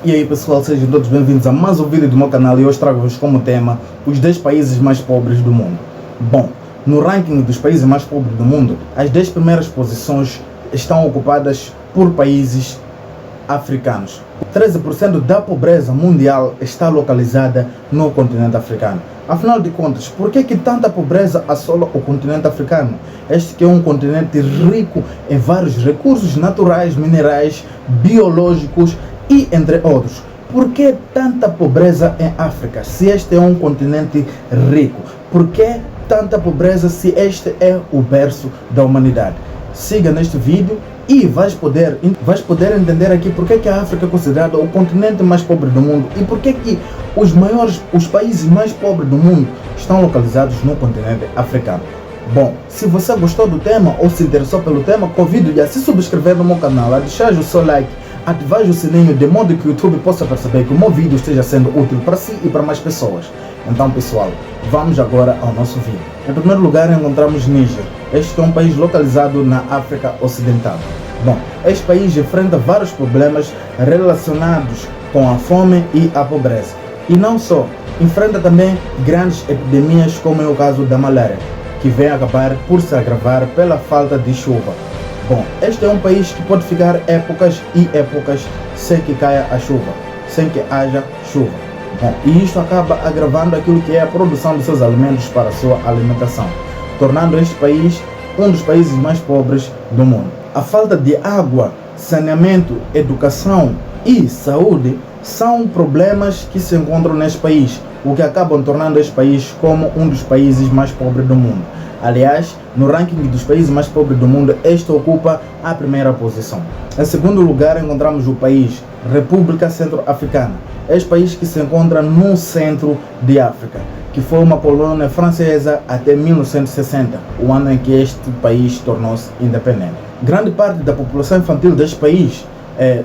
E aí pessoal, sejam todos bem-vindos a mais um vídeo do meu canal e hoje trago-vos como tema os 10 países mais pobres do mundo. Bom, no ranking dos países mais pobres do mundo, as 10 primeiras posições estão ocupadas por países africanos. 13% da pobreza mundial está localizada no continente africano. Afinal de contas, por que tanta pobreza assola o continente africano? Este que é um continente rico em vários recursos naturais, minerais, biológicos e entre outros. Por que tanta pobreza em África, se este é um continente rico? Por que tanta pobreza, se este é o berço da humanidade? Siga neste vídeo e vais poder entender aqui por que a África é considerada o continente mais pobre do mundo e por que os países mais pobres do mundo estão localizados no continente africano. Bom, se você gostou do tema ou se interessou pelo tema, convido-lhe a se subscrever no meu canal, a deixar o seu like, ativar o sininho de modo que o YouTube possa perceber que o meu vídeo esteja sendo útil para si e para mais pessoas. Então pessoal, vamos agora ao nosso vídeo. Em primeiro lugar encontramos Níger. Este é um país localizado na África Ocidental. Bom, este país enfrenta vários problemas relacionados com a fome e a pobreza. E não só, enfrenta também grandes epidemias como é o caso da malária, que vem acabar por se agravar pela falta de chuva. Bom, este é um país que pode ficar épocas e épocas sem que caia a chuva, sem que haja chuva. Bom, e isto acaba agravando aquilo que é a produção de seus alimentos para a sua alimentação, tornando este país um dos países mais pobres do mundo. A falta de água, saneamento, educação e saúde são problemas que se encontram neste país, o que acabam tornando este país como um dos países mais pobres do mundo. Aliás, no ranking dos países mais pobres do mundo, este ocupa a primeira posição. Em segundo lugar, encontramos o país República Centro-Africana. Este país que se encontra no centro de África, que foi uma colônia francesa até 1960, o ano em que este país tornou-se independente. Grande parte da população infantil deste país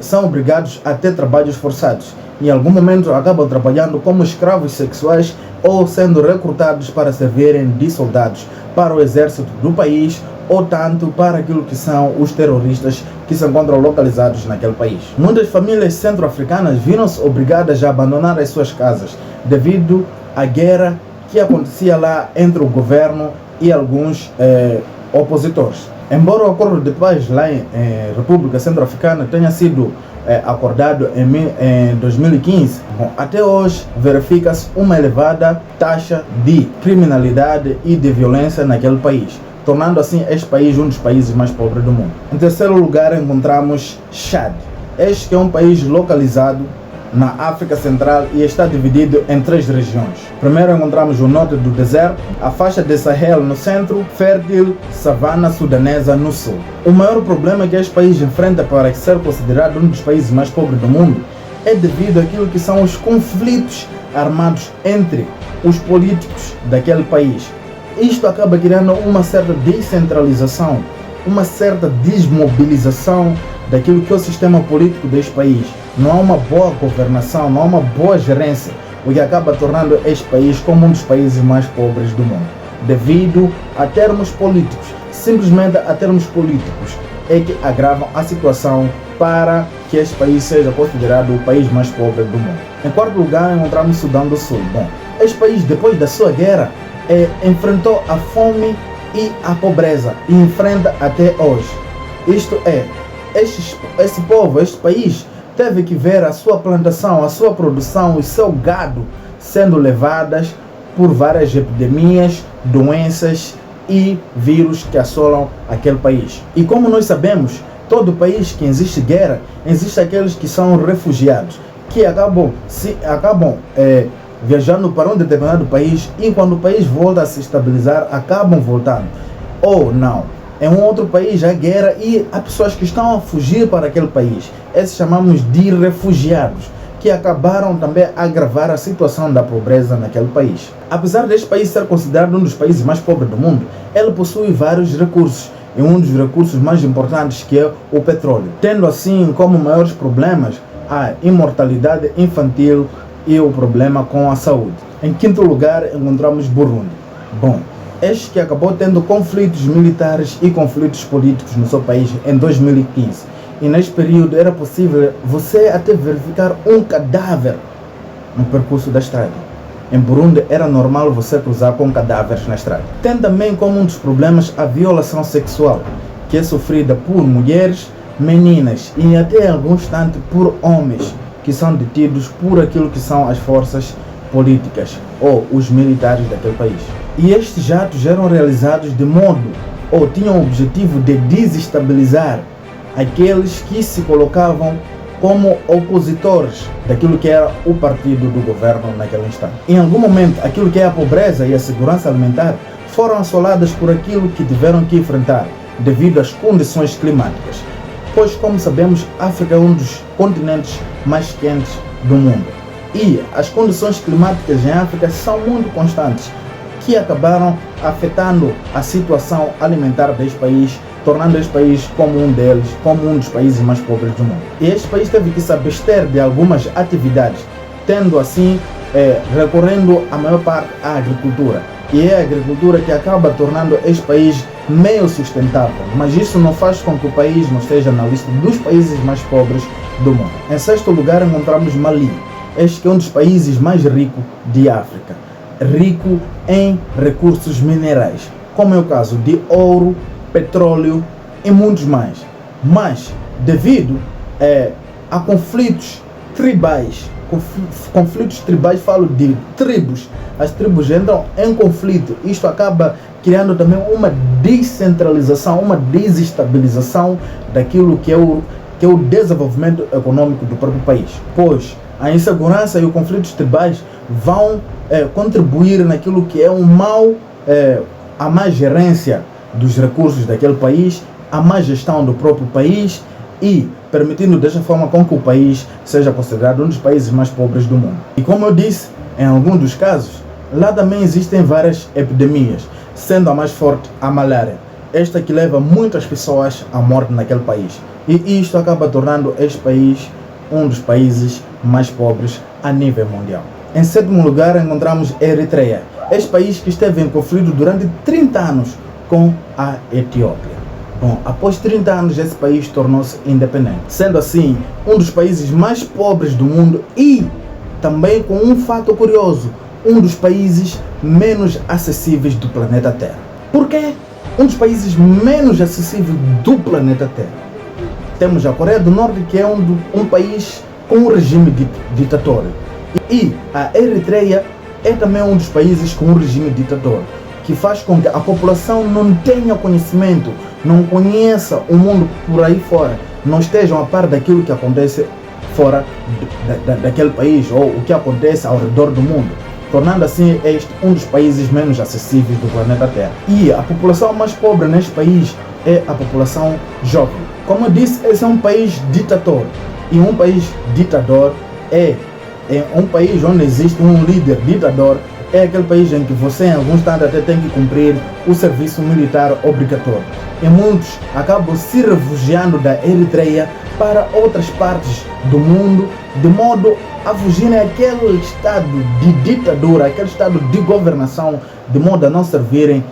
são obrigados a ter trabalhos forçados. Em algum momento acabam trabalhando como escravos sexuais ou sendo recrutados para servirem de soldados para o exército do país ou tanto para aquilo que são os terroristas que se encontram localizados naquele país. Muitas famílias centro-africanas viram-se obrigadas a abandonar as suas casas devido à guerra que acontecia lá entre o governo e alguns opositores. Embora o acordo de paz lá em República Centro-Africana tenha sido acordado em 2015, bom, até hoje verifica-se uma elevada taxa de criminalidade e de violência naquele país, tornando assim este país um dos países mais pobres do mundo. Em terceiro lugar encontramos Chad. Este que é um país localizado na África Central e está dividido em 3 regiões. Primeiro encontramos o norte do deserto, a faixa de Sahel no centro, fértil savana sudanesa no sul. O maior problema que este país enfrenta para ser considerado um dos países mais pobres do mundo é devido àquilo que são os conflitos armados entre os políticos daquele país. Isto acaba criando uma certa descentralização, uma certa desmobilização daquilo que é o sistema político deste país. Não há uma boa governação, não há uma boa gerência, o que acaba tornando este país como um dos países mais pobres do mundo. Devido a termos políticos, simplesmente a termos políticos, é que agravam a situação para que este país seja considerado o país mais pobre do mundo. Em quarto lugar, encontramos Sudão do Sul. Bom, este país, depois da sua guerra, enfrentou a fome e a pobreza e enfrenta até hoje. Isto é, este povo, este país, teve que ver a sua plantação, a sua produção e seu gado sendo levadas por várias epidemias, doenças e vírus que assolam aquele país. E como nós sabemos, todo país que existe guerra, existem aqueles que são refugiados, que acabam viajando para um determinado país e quando o país volta a se estabilizar, acabam voltando. Ou não, em um outro país há guerra e há pessoas que estão a fugir para aquele país. Esses chamamos de refugiados, que acabaram também a agravar a situação da pobreza naquele país. Apesar deste país ser considerado um dos países mais pobres do mundo, ele possui vários recursos, e um dos recursos mais importantes que é o petróleo, tendo assim como maiores problemas a imortalidade infantil e o problema com a saúde. Em quinto lugar encontramos Burundi. Bom, este que acabou tendo conflitos militares e conflitos políticos no seu país em 2015 E neste período era possível você até verificar um cadáver no percurso da estrada. Em Burundi era normal você cruzar com cadáveres na estrada. Tem também como um dos problemas a violação sexual, que é sofrida por mulheres, meninas e até em algum instante por homens que são detidos por aquilo que são as forças políticas ou os militares daquele país. E estes atos eram realizados de modo ou tinham o objetivo de desestabilizar aqueles que se colocavam como opositores daquilo que era o partido do governo naquele instante. Em algum momento, aquilo que é a pobreza e a segurança alimentar foram assoladas por aquilo que tiveram que enfrentar devido às condições climáticas. Pois, como sabemos, a África é um dos continentes mais quentes do mundo. E as condições climáticas em África são muito constantes, que acabaram afetando a situação alimentar deste país, tornando este país como um dos países mais pobres do mundo. E este país teve que se abster de algumas atividades, tendo assim, recorrendo a maior parte à agricultura. E é a agricultura que acaba tornando este país meio sustentável, mas isso não faz com que o país não esteja na lista dos países mais pobres do mundo. Em sexto lugar encontramos Mali, este que é um dos países mais ricos de África, rico em recursos minerais, como é o caso de ouro, petróleo e muitos mais. Mas devido a conflitos tribais, falo de tribos, as tribos entram em conflito, isto acaba criando também uma descentralização, uma desestabilização daquilo que é o desenvolvimento econômico do próprio país, pois a insegurança e os conflitos tribais vão contribuir naquilo que é a má gerência dos recursos daquele país, a má gestão do próprio país e permitindo desta forma com que o país seja considerado um dos países mais pobres do mundo. E como eu disse, em alguns dos casos, lá também existem várias epidemias, sendo a mais forte a malária, esta que leva muitas pessoas à morte naquele país. E isto acaba tornando este país um dos países mais pobres a nível mundial. Em sétimo lugar encontramos Eritreia, este país que esteve em conflito durante 30 anos com a Etiópia. Bom, após 30 anos esse país tornou-se independente, sendo assim um dos países mais pobres do mundo e também com um fato curioso, um dos países menos acessíveis do planeta Terra. Por quê? Um dos países menos acessíveis do planeta Terra. Temos a Coreia do Norte, que é um país com um regime ditatório. E a Eritreia é também um dos países com um regime ditatório, que faz com que a população não tenha conhecimento, não conheça o mundo por aí fora, não estejam a par daquilo que acontece fora daquele país ou o que acontece ao redor do mundo, tornando assim este um dos países menos acessíveis do planeta Terra. E a população mais pobre neste país é a população jovem. Como eu disse, esse é um país ditador, e um país ditador é um país onde existe um líder ditador, é aquele país em que você em alguns instantes até tem que cumprir o serviço militar obrigatório. E muitos acabam se refugiando da Eritreia para outras partes do mundo, de modo a fugirem àquele estado de ditadura, aquele estado de governação, de modo a não servirem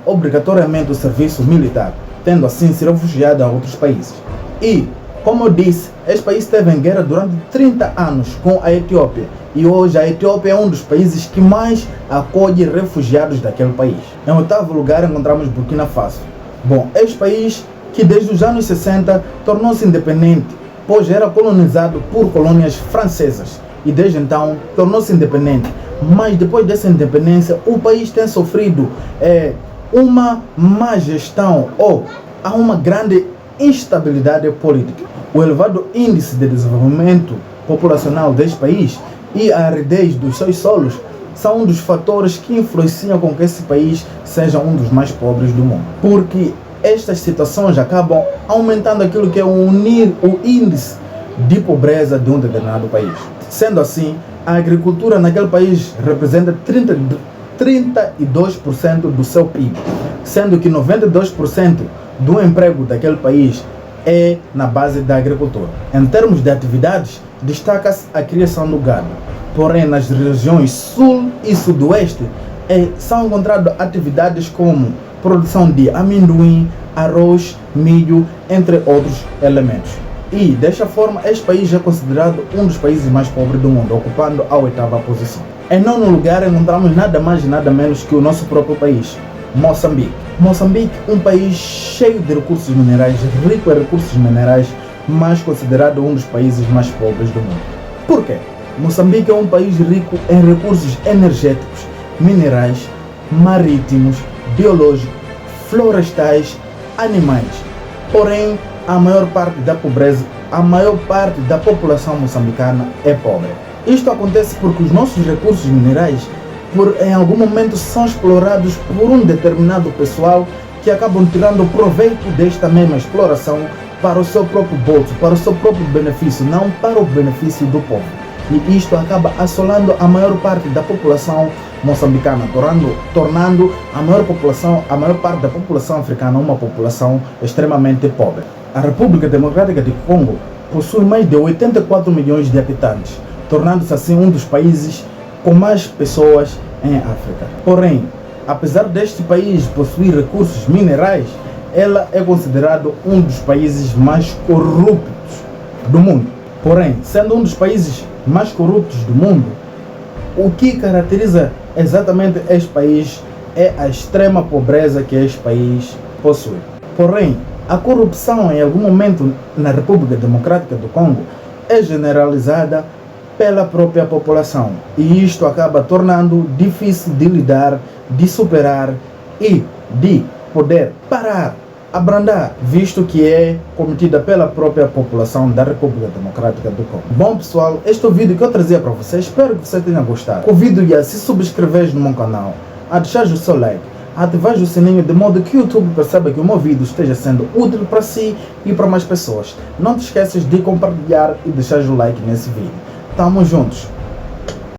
obrigatoriamente o serviço militar, tendo assim se refugiado a outros países. E, como eu disse, este país esteve em guerra durante 30 anos com a Etiópia. E hoje a Etiópia é um dos países que mais acolhe refugiados daquele país. Em oitavo lugar encontramos Burkina Faso. Bom, este país que desde os anos 60 tornou-se independente, pois era colonizado por colônias francesas. E desde então tornou-se independente. Mas depois dessa independência o país tem sofrido uma má gestão ou há uma grande instabilidade política. O elevado índice de desenvolvimento populacional deste país e a aridez dos seus solos são um dos fatores que influenciam com que esse país seja um dos mais pobres do mundo. Porque estas situações acabam aumentando aquilo que é o índice de pobreza de um determinado país. Sendo assim, a agricultura naquele país representa 32% do seu PIB, sendo que 92% do emprego daquele país é na base da agricultura. Em termos de atividades, destaca-se a criação do gado. Porém, nas regiões sul e sudoeste são encontradas atividades como produção de amendoim, arroz, milho, entre outros elementos. E, desta forma, este país é considerado um dos países mais pobres do mundo, ocupando a 8ª posição. Em nono lugar, encontramos nada mais e nada menos que o nosso próprio país, Moçambique. Moçambique, um país cheio de recursos minerais, rico em recursos minerais, mas considerado um dos países mais pobres do mundo. Por quê? Moçambique é um país rico em recursos energéticos, minerais, marítimos, biológicos, florestais, animais. Porém, a maior parte da população moçambicana é pobre. Isto acontece porque os nossos recursos minerais, em algum momento, são explorados por um determinado pessoal que acabam tirando proveito desta mesma exploração para o seu próprio bolso, para o seu próprio benefício, não para o benefício do povo. E isto acaba assolando a maior parte da população moçambicana, tornando a maior parte da população africana uma população extremamente pobre. A República Democrática do Congo possui mais de 84 milhões de habitantes, tornando-se assim um dos países com mais pessoas em África. Porém, apesar deste país possuir recursos minerais, ela é considerado um dos países mais corruptos do mundo. Porém, sendo um dos países mais corruptos do mundo, o que caracteriza exatamente este país é a extrema pobreza que este país possui. Porém, a corrupção em algum momento na República Democrática do Congo é generalizada pela própria população, e isto acaba tornando difícil de lidar, de superar e de poder parar, abrandar, visto que é cometida pela própria população da República Democrática do Congo. Bom pessoal, este é o vídeo que eu trazia para vocês, espero que você tenha gostado. Convido-lhe a se subscrever no meu canal, a deixar o seu like, a ativar o sininho de modo que o YouTube perceba que o meu vídeo esteja sendo útil para si e para mais pessoas. Não te esqueças de compartilhar e deixar o like nesse vídeo. Tamo juntos!